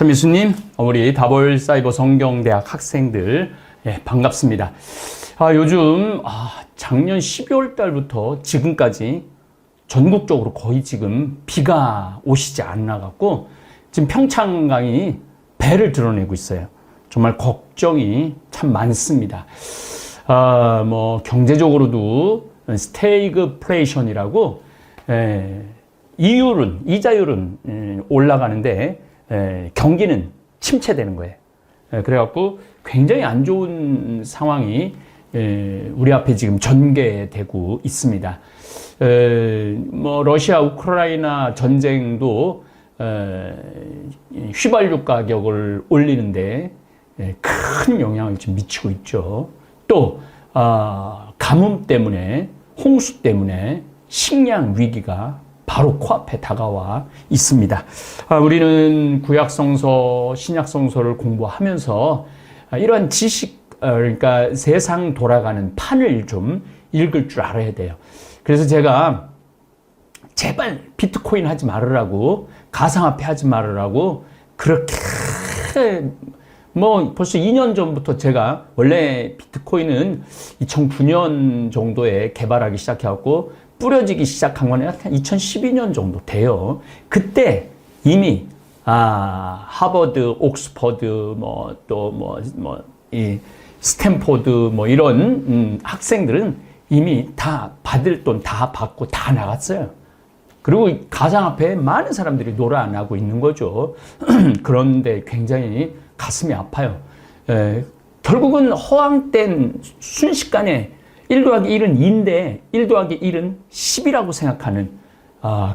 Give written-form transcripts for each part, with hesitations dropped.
참 예수님, 우리 다볼사이버 성경대학 학생들, 반갑습니다. 요즘 작년 12월 달부터 지금까지 전국적으로 거의 지금 비가 오시지 않아 갖고 지금 평창강이 배를 드러내고 있어요. 정말 걱정이 참 많습니다. 경제적으로도 스태그플레이션이라고 이자율은 올라가는데 경기는 침체되는 거예요. 그래갖고 굉장히 안 좋은 상황이 우리 앞에 지금 전개되고 있습니다. 러시아 우크라이나 전쟁도 휘발유 가격을 올리는데 큰 영향을 지금 미치고 있죠. 또 가뭄 때문에, 홍수 때문에 식량 위기가 바로 코앞에 다가와 있습니다. 우리는 구약성서, 신약성서를 공부하면서 이러한 지식, 그러니까 세상 돌아가는 판을 좀 읽을 줄 알아야 돼요. 그래서 제가 제발 비트코인 하지 말으라고, 가상화폐 하지 말으라고 그렇게 벌써 2년 전부터 제가 원래 비트코인은 2009년 정도에 개발하기 시작해갖고 뿌려지기 시작한 거는 한 2012년 정도 돼요. 그때 이미 하버드, 옥스퍼드, 이 스탠포드 이런 학생들은 이미 다 받을 돈 다 받고 다 나갔어요. 그리고 가상화폐에 많은 사람들이 놀아나고 있는 거죠. 그런데 굉장히 가슴이 아파요. 결국은 허황된 순식간에 1 더하기 1은 2인데 1 더하기 1은 10이라고 생각하는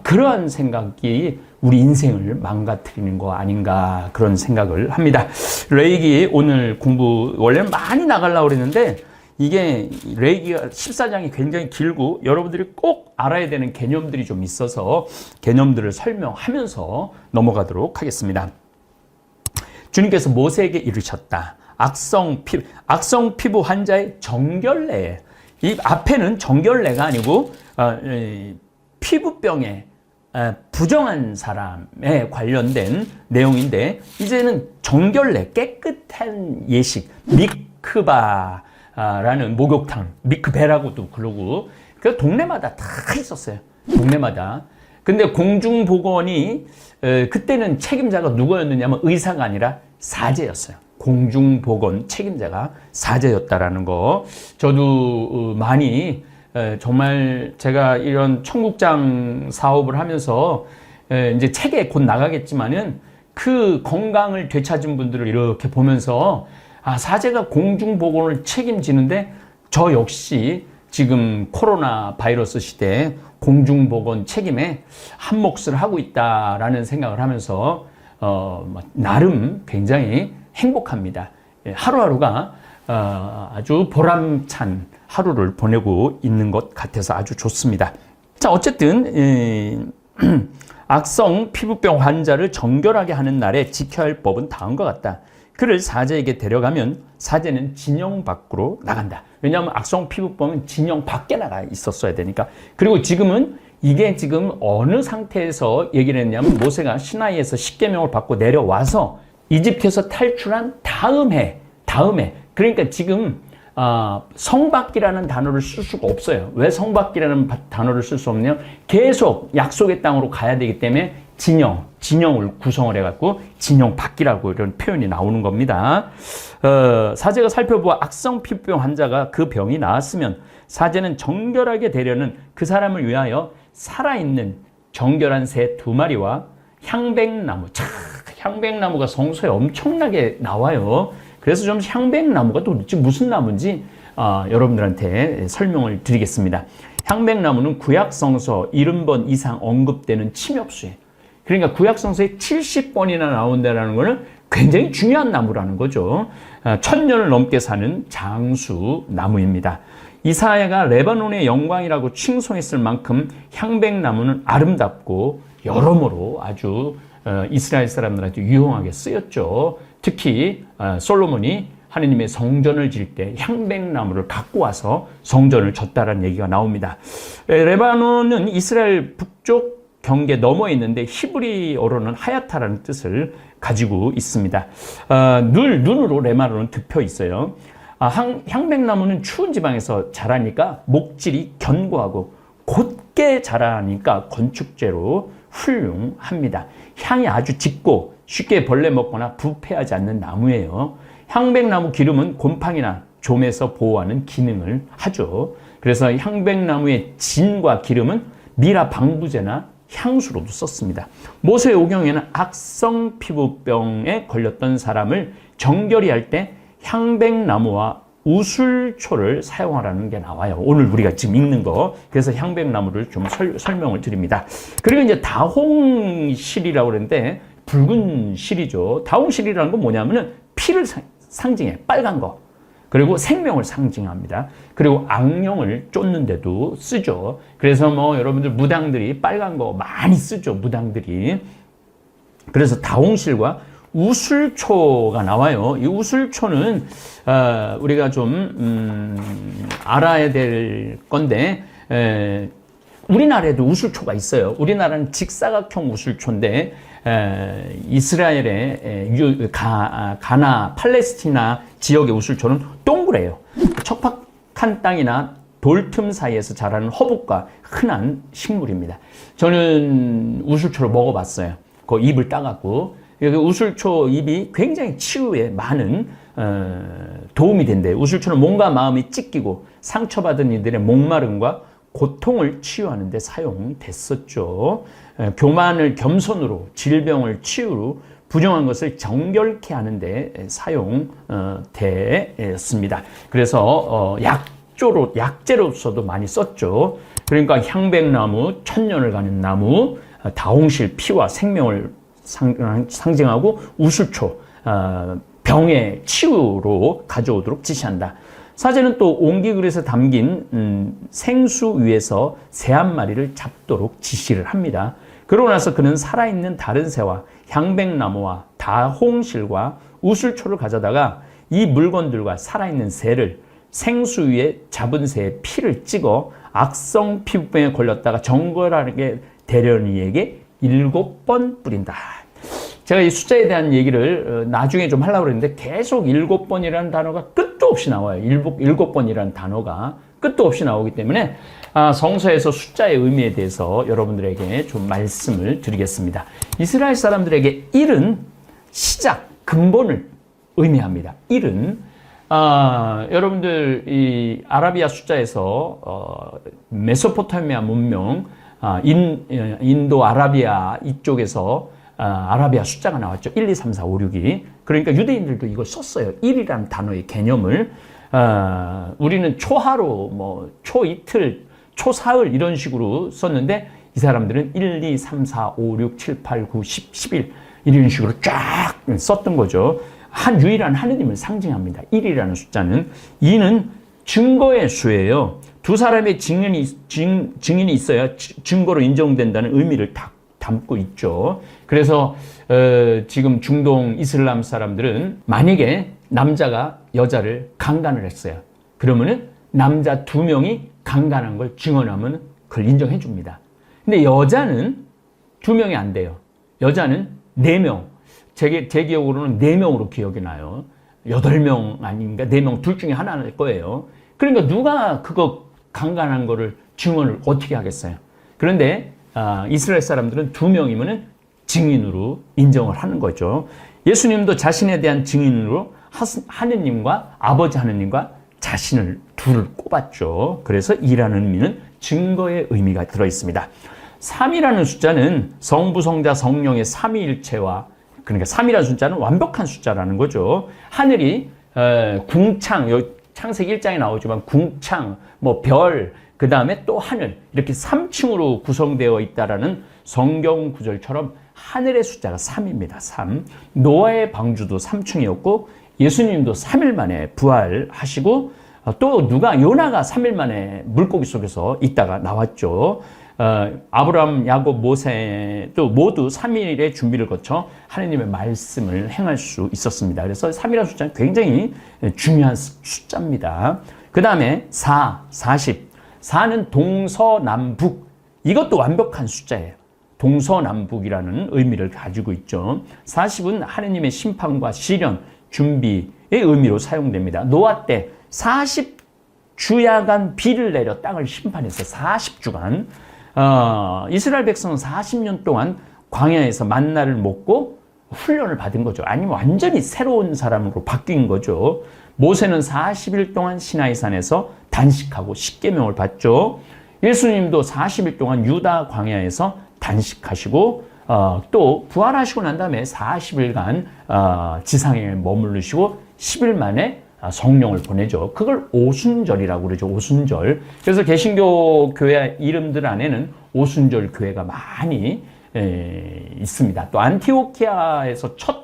그러한 생각이 우리 인생을 망가뜨리는 거 아닌가 그런 생각을 합니다. 레이기 오늘 공부 원래는 많이 나가려고 그랬는데 이게 레이기가 14장이 굉장히 길고 여러분들이 꼭 알아야 되는 개념들이 좀 있어서 개념들을 설명하면서 넘어가도록 하겠습니다. 주님께서 모세에게 이르셨다. 악성 피부 환자의 정결례. 이 앞에는 정결례가 아니고 피부병에 부정한 사람에 관련된 내용인데 이제는 정결례, 깨끗한 예식, 미크바라는 목욕탕, 미크베라고도 그러고 그 동네마다 다 있었어요. 동네마다. 근데 공중보건이 그때는 책임자가 누구였느냐면 의사가 아니라 사제였어요. 공중보건 책임자가 사제였다라는 거. 저도 많이 정말 제가 이런 청국장 사업을 하면서 이제 책에 곧 나가겠지만은 그 건강을 되찾은 분들을 이렇게 보면서 사제가 공중보건을 책임지는데 저 역시 지금 코로나 바이러스 시대에 공중보건 책임에 한 몫을 하고 있다라는 생각을 하면서 나름 굉장히 행복합니다. 하루하루가 아주 보람찬 하루를 보내고 있는 것 같아서 아주 좋습니다. 자, 어쨌든 악성 피부병 환자를 정결하게 하는 날에 지켜야 할 법은 다음과 같다. 그를 사제에게 데려가면 사제는 진영 밖으로 나간다. 왜냐하면 악성 피부병은 진영 밖에 나가 있었어야 되니까. 그리고 지금은 이게 지금 어느 상태에서 얘기를 했냐면 모세가 시나이에서 십계명을 받고 내려와서 이집트에서 탈출한 다음에 그러니까 지금 성밖이라는 단어를 쓸 수가 없어요. 왜 성밖이라는 단어를 쓸 수 없냐면 계속 약속의 땅으로 가야 되기 때문에 진영을 구성을 해갖고 진영 밖이라고 이런 표현이 나오는 겁니다. 사제가 살펴보아 악성 피부병 환자가 그 병이 나았으면 사제는 정결하게 되려는 그 사람을 위하여 살아있는 정결한 새 2마리와 향백나무. 향백나무가 성서에 엄청나게 나와요. 그래서 좀 향백나무가 도대체 무슨 나무인지 여러분들한테 설명을 드리겠습니다. 향백나무는 구약성서 70번 이상 언급되는 침엽수예요. 그러니까 구약성서에 70번이나 나온다는 것은 굉장히 중요한 나무라는 거죠. 1000년을 넘게 사는 장수 나무입니다. 이사야가 레바논의 영광이라고 칭송했을 만큼 향백나무는 아름답고 여러모로 아주 이스라엘 사람들한테 유용하게 쓰였죠. 특히 솔로몬이 하느님의 성전을 지을 때 향백나무를 갖고 와서 성전을 졌다라는 얘기가 나옵니다. 레바논은 이스라엘 북쪽 경계 너머에 있는데 히브리어로는 하얗다라는 뜻을 가지고 있습니다. 늘 눈으로 레마로는 덮여 있어요. 향백나무는 추운 지방에서 자라니까 목질이 견고하고 곧게 자라니까 건축재로 훌륭합니다. 향이 아주 짙고 쉽게 벌레 먹거나 부패하지 않는 나무예요. 향백나무 기름은 곰팡이나 좀에서 보호하는 기능을 하죠. 그래서 향백나무의 진과 기름은 미라 방부제나 향수로도 썼습니다. 모세오경에는 악성 피부병에 걸렸던 사람을 정결히 할 때 향백나무와 우술초를 사용하라는 게 나와요. 오늘 우리가 지금 읽는 거. 그래서 향백나무를 좀 설명을 드립니다. 그리고 이제 다홍실이라고 그러는데 붉은 실이죠. 다홍실이라는 건 뭐냐면은 피를 상징해. 빨간 거. 그리고 생명을 상징합니다. 그리고 악령을 쫓는 데도 쓰죠. 그래서 뭐 여러분들 무당들이 빨간 거 많이 쓰죠. 무당들이. 그래서 다홍실과 우술초가 나와요. 이 우술초는 우리가 좀 알아야 될 건데 우리나라에도 우술초가 있어요. 우리나라는 직사각형 우술초인데 이스라엘의 가나, 팔레스티나 지역의 우술초는 동그래요. 척박한 땅이나 돌틈 사이에서 자라는 허브과 흔한 식물입니다. 저는 우술초를 먹어봤어요. 그 잎을 따갖고. 우술초 잎이 굉장히 치유에 많은 도움이 된대요. 우술초는 몸과 마음이 찢기고 상처받은 이들의 목마름과 고통을 치유하는 데 사용됐었죠. 교만을 겸손으로, 질병을 치유로, 부정한 것을 정결케 하는 데 사용됐습니다. 그래서 약재로서도 많이 썼죠. 그러니까 향백나무, 천년을 가는 나무, 다홍실 피와 생명을 상징하고 우술초, 병의 치유로 가져오도록 지시한다. 사제는 또 옹기그릇에 담긴 생수 위에서 새 한 마리를 잡도록 지시를 합니다. 그러고 나서 그는 살아있는 다른 새와 향백나무와 다홍실과 우술초를 가져다가 이 물건들과 살아있는 새를 생수 위에 잡은 새의 피를 찍어 악성 피부병에 걸렸다가 정결하게 대련이에게 7번 뿌린다. 제가 이 숫자에 대한 얘기를 나중에 좀 하려고 했는데 계속 7번이라는 단어가 끝도 없이 나와요. 7번이라는 단어가 끝도 없이 나오기 때문에 성서에서 숫자의 의미에 대해서 여러분들에게 좀 말씀을 드리겠습니다. 이스라엘 사람들에게 1은 시작, 근본을 의미합니다. 1은 여러분들 이 아라비아 숫자에서 메소포타미아 문명, 인도 아라비아 이쪽에서 아라비아 숫자가 나왔죠. 1, 2, 3, 4, 5, 6이. 그러니까 유대인들도 이걸 썼어요. 1이라는 단어의 개념을. 우리는 초하루, 뭐 초이틀, 초사흘 이런 식으로 썼는데 이 사람들은 1, 2, 3, 4, 5, 6, 7, 8, 9, 10, 11 이런 식으로 쫙 썼던 거죠. 한 유일한 하느님을 상징합니다. 1이라는 숫자는. 2는 증거의 수예요. 두 사람의 증인이 있어야 증거로 인정된다는 의미를 담고 있죠. 그래서 지금 중동 이슬람 사람들은 만약에 남자가 여자를 강간을 했어요. 그러면은 남자 2명이 강간한 걸 증언하면 그걸 인정해 줍니다. 근데 여자는 2명이 안 돼요. 여자는 4명. 제 기억으로는 4명으로 기억이 나요. 8명 아닌가 4명 둘 중에 하나일 거예요. 그러니까 누가 그거 강간한 거를 증언을 어떻게 하겠어요? 그런데 이스라엘 사람들은 2명이면 증인으로 인정을 하는 거죠. 예수님도 자신에 대한 증인으로 하느님과 아버지 하느님과 자신을 둘을 꼽았죠. 그래서 2라는 의미는 증거의 의미가 들어있습니다. 3이라는 숫자는 성부, 성자, 성령의 삼위일체와 그러니까 3이라는 숫자는 완벽한 숫자라는 거죠. 하늘이 궁창, 창세기 1장에 나오지만 궁창, 뭐 별, 그 다음에 또 하늘 이렇게 3층으로 구성되어 있다라는 성경 구절처럼 하늘의 숫자가 3입니다. 3. 노아의 방주도 3층이었고 예수님도 3일 만에 부활하시고 또 요나가 3일 만에 물고기 속에서 있다가 나왔죠. 아브라함, 야곱, 모세도 모두 3일의 준비를 거쳐 하나님의 말씀을 행할 수 있었습니다. 그래서 3이라는 숫자는 굉장히 중요한 숫자입니다. 그 다음에 40. 4는 동서남북. 이것도 완벽한 숫자예요. 동서남북이라는 의미를 가지고 있죠. 40은 하느님의 심판과 시련, 준비의 의미로 사용됩니다. 노아 때 40주야간 비를 내려 땅을 심판했어요. 40주간. 이스라엘 백성은 40년 동안 광야에서 만나를 먹고 훈련을 받은 거죠. 아니면 완전히 새로운 사람으로 바뀐 거죠. 모세는 40일 동안 시나이산에서 단식하고 십계명을 받죠. 예수님도 40일 동안 유다 광야에서 단식하시고 또 부활하시고 난 다음에 40일간 지상에 머무르시고 10일 만에 성령을 보내죠. 그걸 오순절이라고 그러죠. 오순절. 그래서 개신교 교회 이름들 안에는 오순절 교회가 많이 있습니다. 또 안티오키아에서 첫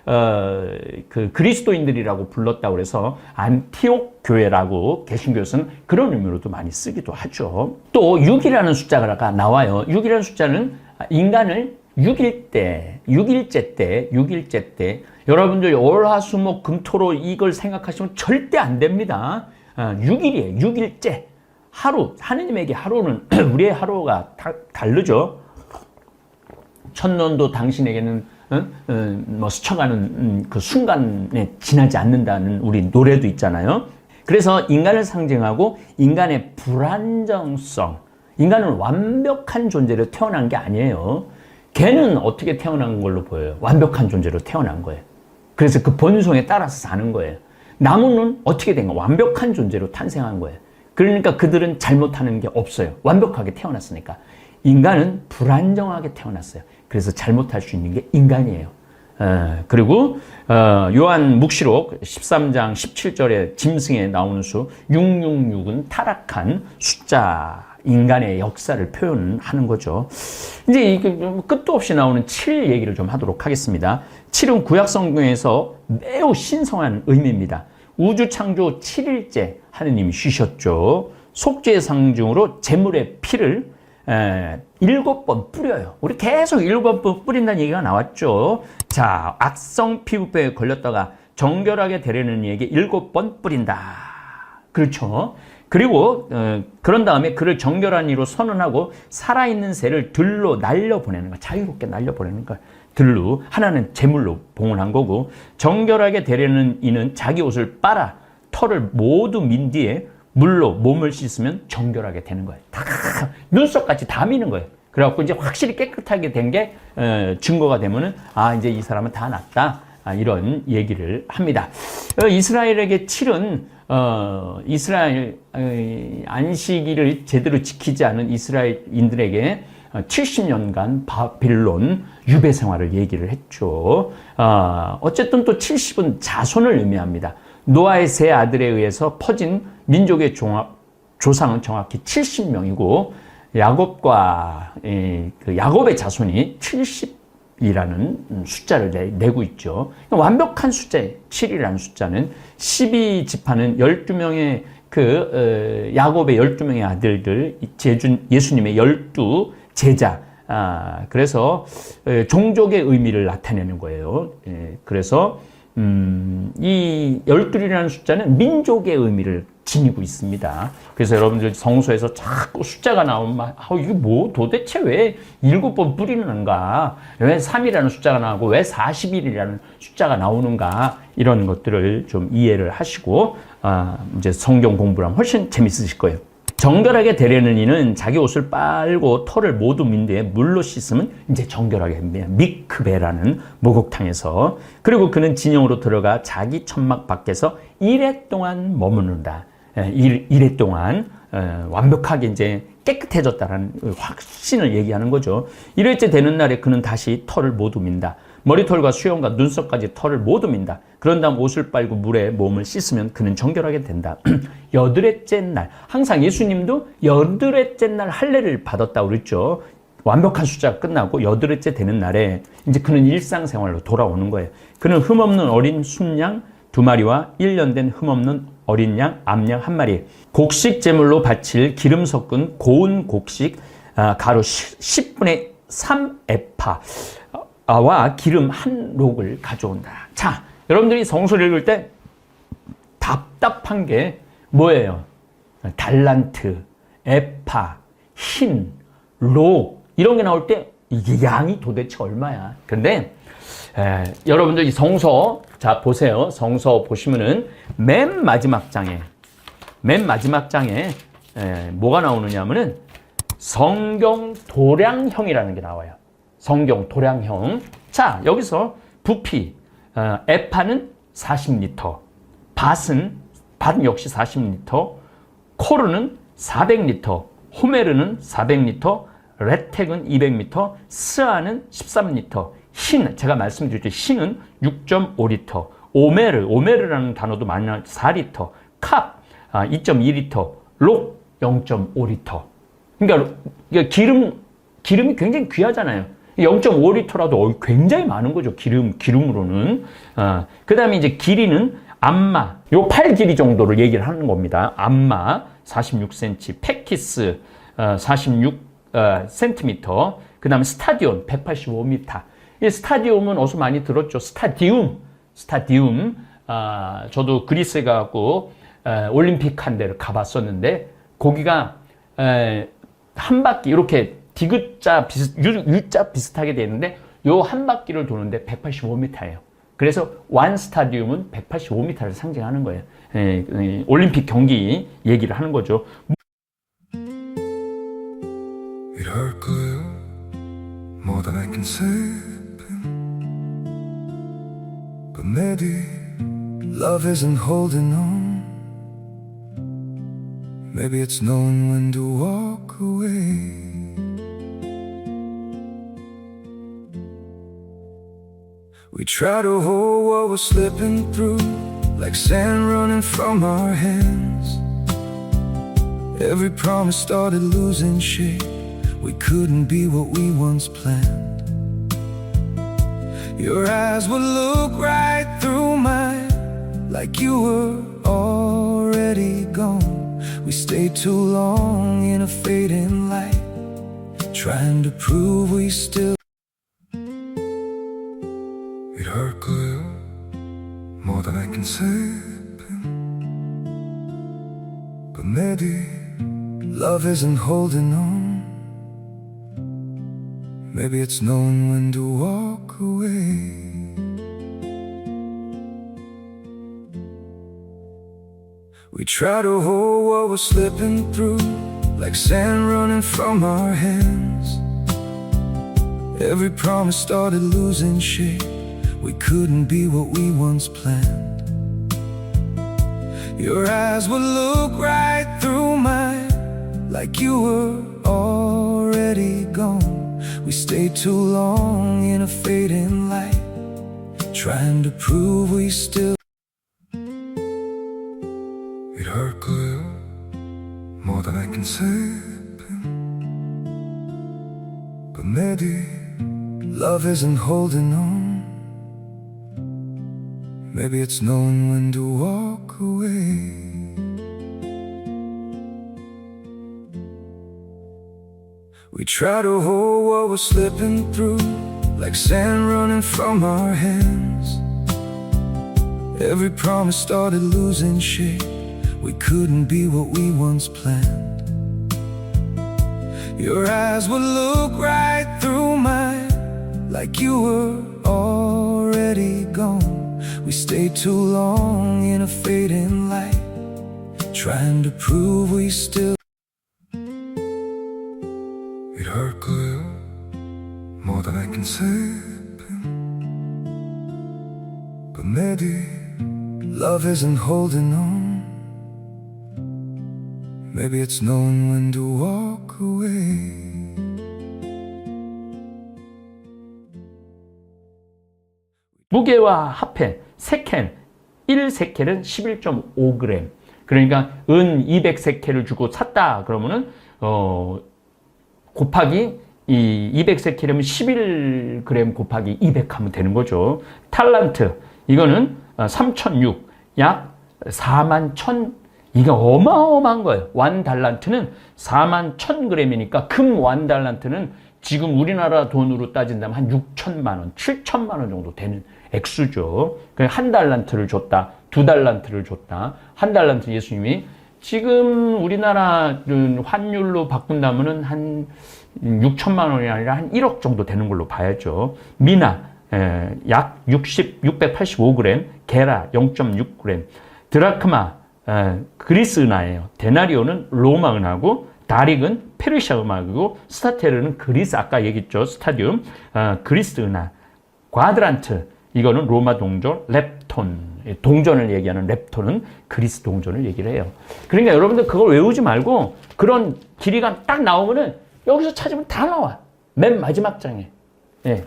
그 그리스도인들이라고 불렀다고 그래서 안티옥 교회라고 개신교에서는 그런 의미로도 많이 쓰기도 하죠. 또 6이라는 숫자가 나와요. 6이라는 숫자는 인간을 6일째 때 여러분들 월화수목 금토로 이걸 생각하시면 절대 안 됩니다. 6일이에요. 6일째. 하루. 하느님에게 하루는 우리의 하루가 다르죠. 천년도 당신에게는 뭐 스쳐가는 그 순간에 지나지 않는다는 우리 노래도 있잖아요. 그래서 인간을 상징하고 인간의 불안정성, 인간은 완벽한 존재로 태어난 게 아니에요. 개는 어떻게 태어난 걸로 보여요? 완벽한 존재로 태어난 거예요. 그래서 그 본성에 따라서 사는 거예요. 나무는 어떻게 된 거예요? 완벽한 존재로 탄생한 거예요. 그러니까 그들은 잘못하는 게 없어요. 완벽하게 태어났으니까. 인간은 불안정하게 태어났어요. 그래서 잘못할 수 있는 게 인간이에요. 그리고 요한 묵시록 13장 17절에 짐승에 나오는 수 666은 타락한 숫자, 인간의 역사를 표현하는 거죠. 이제 끝도 없이 나오는 7 얘기를 좀 하도록 하겠습니다. 7은 구약 성경에서 매우 신성한 의미입니다. 우주 창조 7일째 하느님이 쉬셨죠. 속죄의 상징으로 제물의 피를 7번 뿌려요. 우리 계속 7번 뿌린다는 얘기가 나왔죠. 자, 악성 피부병에 걸렸다가 정결하게 되려는 이에게 7번 뿌린다. 그렇죠. 그리고 그런 다음에 그를 정결한 이로 선언하고 살아있는 새를 들로 날려보내는 거야. 자유롭게 날려보내는 거야. 들로. 하나는 제물로 봉헌한 거고, 정결하게 되려는 이는 자기 옷을 빨아 털을 모두 민 뒤에 물로 몸을 씻으면 정결하게 되는 거예요. 다 눈썹까지 다 미는 거예요. 그래갖고 이제 확실히 깨끗하게 된 게 증거가 되면은 이제 이 사람은 다 낫다. 이런 얘기를 합니다. 이스라엘에게 7은 이스라엘 안식일을 제대로 지키지 않은 이스라엘인들에게 70년간 바빌론 유배 생활을 얘기를 했죠. 어쨌든 또 70은 자손을 의미합니다. 노아의 세 아들에 의해서 퍼진 민족의 조상은 정확히 70명이고 야곱과 그 야곱의 자손이 70이라는 숫자를 내고 있죠. 완벽한 숫자예요. 7이라는 숫자는 12지파는 12명의 야곱의 12명의 아들들, 예수님의 12 제자. 그래서 종족의 의미를 나타내는 거예요. 그래서 이 12이라는 숫자는 민족의 의미를 지니고 있습니다. 그래서 여러분들 성서에서 자꾸 숫자가 나오면 이게 뭐 도대체 왜 7번 뿌리는가? 왜 3이라는 숫자가 나오고 왜 40일이라는 숫자가 나오는가? 이런 것들을 좀 이해를 하시고 이제 성경 공부를 하면 훨씬 재밌으실 거예요. 정결하게 되려는 이는 자기 옷을 빨고 털을 모두 민 뒤에 물로 씻으면 이제 정결하게 됩니다. 미크베라는 목욕탕에서. 그리고 그는 진영으로 들어가 자기 천막 밖에서 1회 동안 머무른다. 1회 동안 완벽하게 이제 깨끗해졌다라는 확신을 얘기하는 거죠. 1회째 되는 날에 그는 다시 털을 모두 민다. 머리털과 수염과 눈썹까지 털을 모두 민다. 그런 다음 옷을 빨고 물에 몸을 씻으면 그는 정결하게 된다. 8회째 날. 항상 예수님도 8회째 날 할례를 받았다고 그랬죠. 완벽한 숫자가 끝나고 8회째 되는 날에 이제 그는 일상생활로 돌아오는 거예요. 그는 흠없는 어린 순양 2마리와 1년 된 흠없는 어린 양, 암양 1마리, 곡식 제물로 바칠 기름 섞은 고운 곡식 가루 10분의 3에파와 기름 한 록을 가져온다. 자, 여러분들이 성서를 읽을 때 답답한 게 뭐예요? 달란트, 에파, 흰, 록 이런 게 나올 때 이게 양이 도대체 얼마야? 근데 여러분들 이 성서 자 보세요. 성서 보시면은 맨 마지막 장에 뭐가 나오느냐면은 성경 도량형이라는 게 나와요. 성경 도량형. 자 여기서 부피 에파는 40리터, 밭은 역시 40리터, 코르는 400리터, 호메르는 400리터, 레텍은 200m, 스아는 13리터, 제가 말씀드렸죠. 신은 6.5리터, 오메르라는 단어도 많이 나와요. 4리터, 캅 2.2리터, 록 0.5리터. 그러니까 기름이 굉장히 귀하잖아요. 0.5리터라도 굉장히 많은 거죠. 기름으로는. 그 다음에 이제 길이는 암마, 요 팔 길이 정도를 얘기를 하는 겁니다. 암마 46cm, 팩키스 46cm, 그 다음에 스타디온 185m. 이 스타디움은 어디서 많이 들었죠? 스타디움. 저도 그리스에 가고 올림픽 한 데를 가봤었는데 거기가 한 바퀴 이렇게 디귿자 U자 비슷하게 되어 있는데 요 한 바퀴를 도는데 185m예요. 그래서 완 스타디움은 185m를 상징하는 거예요. 올림픽 경기 얘기를 하는 거죠. 이럴 거야 more than I can say, but maybe love isn't holding on. Maybe it's knowing when to walk away. We try to hold what we're slipping through, like sand running from our hands. Every promise started losing shape. We couldn't be what we once planned. Your eyes would look right through mine, like you were already gone. We stayed too long in a fading light, trying to prove we still. It hurt good, more than I can say, but maybe love isn't holding on. Maybe it's knowing when to walk away. We try to hold what we're slipping through, like sand running from our hands. Every promise started losing shape. We couldn't be what we once planned. Your eyes would look right through mine, like you were already gone. We stayed too long in a fading light, trying to prove we still. It hurt good, more than I can say, but maybe love isn't holding on. Maybe it's knowing when to walk away. We try to hold what we're slipping through, like sand running from our hands. Every promise started losing shape. We couldn't be what we once planned. Your eyes would look right through mine, like you were already gone. We stayed too long in a fading light, trying to prove we still. It hurt good, more than I can say, but maybe love isn't holding on. Maybe it's knowing when to walk away. 무게와 합해 세켈, 1세켈은 11.5g. 그러니까 은 200세켈을 주고 샀다 그러면은 곱하기 이 200세켈이면 11g 곱하기 200 하면 되는 거죠. 탈란트 이거는 3,600, 약 41,000. 이게 어마어마한 거예요. 완 달란트는 41,000g이니까 금 완 달란트는 지금 우리나라 돈으로 따진다면 한 6천만 원, 7천만 원 정도 되는 액수죠. 한 달란트를 줬다, 두 달란트를 줬다. 한 달란트 예수님이 지금 우리나라 환율로 바꾼다면은 한 6천만 원이 아니라 한 1억 정도 되는 걸로 봐야죠. 미나 약 685g, 게라 0.6g, 드라크마 그리스 은하예요. 데나리오는 로마 은하고, 다릭은 페르시아 은하고, 스타테르는 그리스, 아까 얘기했죠. 스타디움 그리스 은하, 과드란트 이거는 로마 동전, 렙톤 동전을 얘기하는 렙톤은 그리스 동전을 얘기를 해요. 그러니까 여러분들 그걸 외우지 말고 그런 길이가 딱 나오면은 여기서 찾으면 다 나와. 맨 마지막 장에. 예.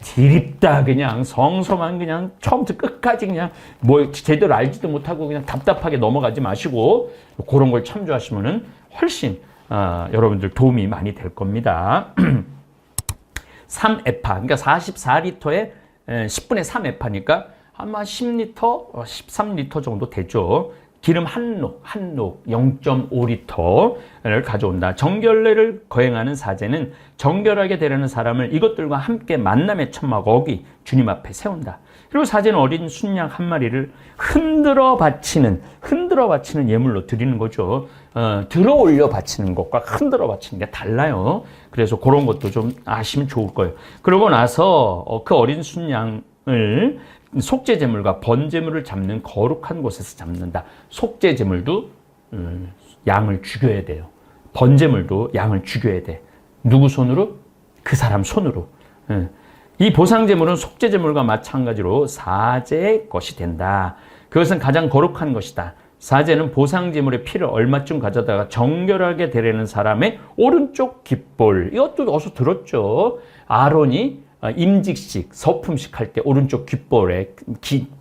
디립다 그냥 성서만 그냥 처음부터 끝까지 그냥 뭐 제대로 알지도 못하고 그냥 답답하게 넘어가지 마시고 그런 걸 참조하시면은 훨씬 여러분들 도움이 많이 될 겁니다. 3에파, 그러니까 44리터에 10분의 3에파니까 아마 10리터, 13리터 정도 되죠. 기름 한 녹 0.5리터를 가져온다. 정결례를 거행하는 사제는 정결하게 되려는 사람을 이것들과 함께 만남의 천막 어기 주님 앞에 세운다. 그리고 사제는 어린 순양 한 마리를 흔들어 바치는 예물로 드리는 거죠. 들어 올려 바치는 것과 흔들어 바치는 게 달라요. 그래서 그런 것도 좀 아시면 좋을 거예요. 그러고 나서 그 어린 순양을 속죄제물과 번제물을 잡는 거룩한 곳에서 잡는다. 속죄제물도 양을 죽여야 돼요. 번제물도 양을 죽여야 돼. 누구 손으로? 그 사람 손으로. 이 보상제물은 속죄제물과 마찬가지로 사제의 것이 된다. 그것은 가장 거룩한 것이다. 사제는 보상제물의 피를 얼마쯤 가져다가 정결하게 되려는 사람의 오른쪽 깃볼, 이것도 어서 들었죠. 아론이 임직식, 서품식 할 때 오른쪽 깃볼에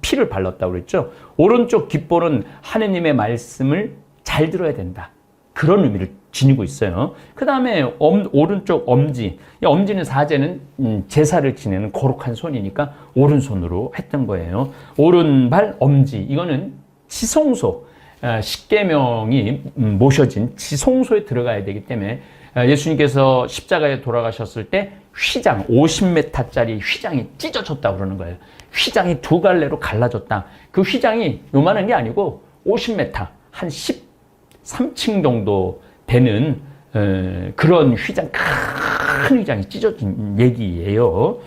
피를 발랐다고 그랬죠. 오른쪽 깃볼은 하느님의 말씀을 잘 들어야 된다. 그런 의미를 지니고 있어요. 그 다음에 오른쪽 엄지. 엄지는 사제는 제사를 지내는 거룩한 손이니까 오른손으로 했던 거예요. 오른발 엄지. 이거는 지성소. 십계명이 모셔진 지성소에 들어가야 되기 때문에 예수님께서 십자가에 돌아가셨을 때 휘장, 50m짜리 휘장이 찢어졌다고 그러는 거예요. 휘장이 두 갈래로 갈라졌다. 그 휘장이 요만한 게 아니고 50m, 한 13층 정도 되는 그런 휘장, 큰 휘장이 찢어진 얘기예요.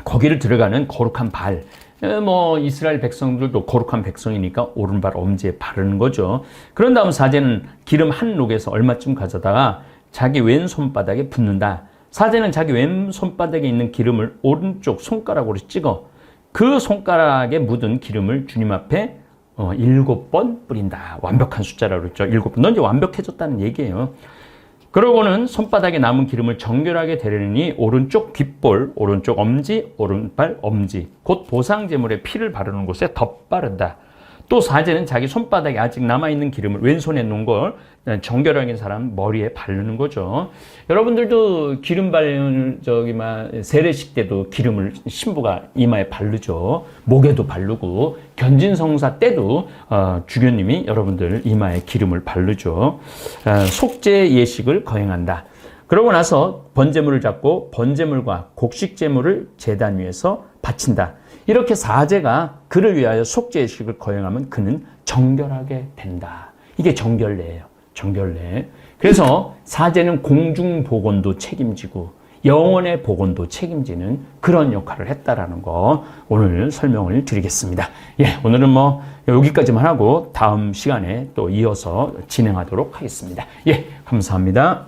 거기를 들어가는 거룩한 발. 이스라엘 백성들도 거룩한 백성이니까 오른발 엄지에 바르는 거죠. 그런 다음 사제는 기름 한 녹에서 얼마쯤 가져다가 자기 왼손바닥에 붓는다. 사제는 자기 왼손바닥에 있는 기름을 오른쪽 손가락으로 찍어 그 손가락에 묻은 기름을 주님 앞에 7번 뿌린다. 완벽한 숫자라고 그랬죠. 7번. 넌 이제 완벽해졌다는 얘기예요. 그러고는 손바닥에 남은 기름을 정결하게 되려니 오른쪽 귓볼, 오른쪽 엄지, 오른발 엄지, 곧 보상제물의 피를 바르는 곳에 덧바른다. 또 사제는 자기 손바닥에 아직 남아있는 기름을 왼손에 놓은 걸 정결하게 사람 머리에 바르는 거죠. 여러분들도 기름 세례식 때도 기름을 신부가 이마에 바르죠. 목에도 바르고, 견진성사 때도 주교님이 여러분들 이마에 기름을 바르죠. 속죄 예식을 거행한다. 그러고 나서 번제물을 잡고 번제물과 곡식제물을 제단 위에서 바친다. 이렇게 사제가 그를 위하여 속죄의식을 거행하면 그는 정결하게 된다. 이게 정결례예요. 정결례. 그래서 사제는 공중보건도 책임지고 영혼의 보건도 책임지는 그런 역할을 했다라는 거 오늘 설명을 드리겠습니다. 오늘은 여기까지만 하고 다음 시간에 또 이어서 진행하도록 하겠습니다. 감사합니다.